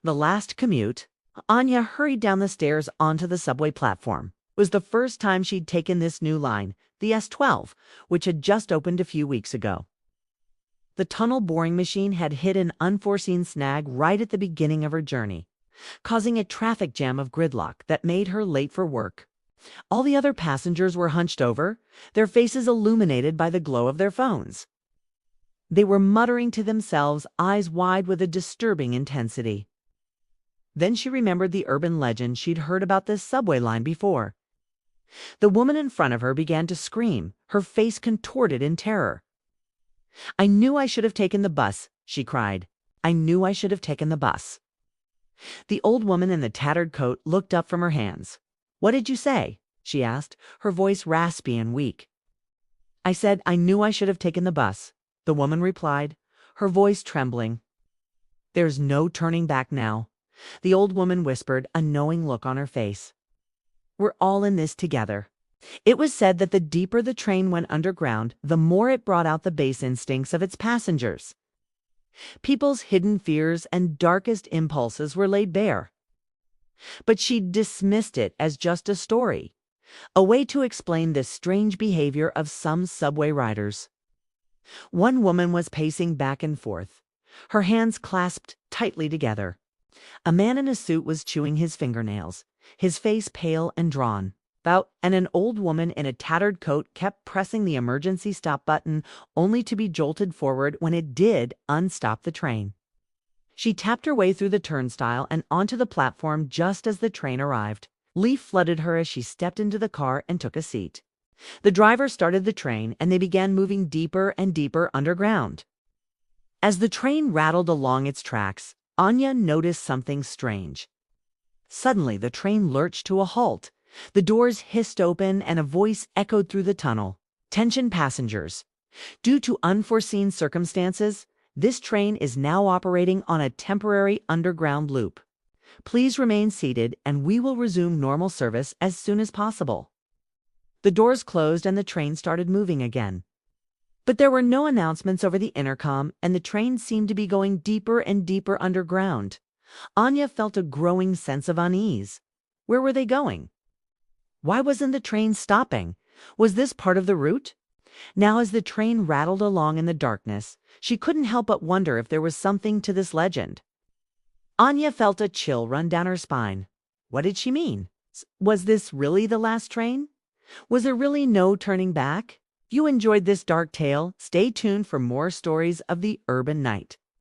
The last commute, Anya hurried down the stairs onto the subway platform. It was the first time she'd taken this new line, the S12, which had just opened a few weeks ago. The tunnel boring machine had hit an unforeseen snag right at the beginning of her journey, causing a traffic jam of gridlock that made her late for work. All the other passengers were hunched over, their faces illuminated by the glow of their phones. They were muttering to themselves, eyes wide with a disturbing intensity. Then she remembered the urban legend she'd heard about this subway line before. The woman in front of her began to scream, her face contorted in terror. "I knew I should have taken the bus," she cried. "I knew I should have taken the bus." The old woman in the tattered coat looked up from her hands. "What did you say?" she asked, her voice raspy and weak. "I said I knew I should have taken the bus," the woman replied, her voice trembling. "There's no turning back now," the old woman whispered, a knowing look on her face. "We're all in this together." It was said that the deeper the train went underground, the more it brought out the base instincts of its passengers. People's hidden fears and darkest impulses were laid bare. But she dismissed it as just a story, a way to explain the strange behavior of some subway riders. One woman was pacing back and forth, her hands clasped tightly together. A man in a suit was chewing his fingernails, his face pale and drawn. And an old woman in a tattered coat kept pressing the emergency stop button, only to be jolted forward when it did unstop the train. She tapped her way through the turnstile and onto the platform just as the train arrived. Leaf flooded her as she stepped into the car and took a seat. The driver started the train, and they began moving deeper and deeper underground. As the train rattled along its tracks, Anya noticed something strange. Suddenly, the train lurched to a halt. The doors hissed open and a voice echoed through the tunnel. "Attention passengers. Due to unforeseen circumstances, this train is now operating on a temporary underground loop. Please remain seated and we will resume normal service as soon as possible." The doors closed and the train started moving again. But there were no announcements over the intercom, and the train seemed to be going deeper and deeper underground. Anya felt a growing sense of unease. Where were they going? Why wasn't the train stopping? Was this part of the route? Now, as the train rattled along in the darkness, she couldn't help but wonder if there was something to this legend. Anya felt a chill run down her spine. What did she mean? Was this really the last train? Was there really no turning back? If you enjoyed this dark tale, stay tuned for more stories of the urban night.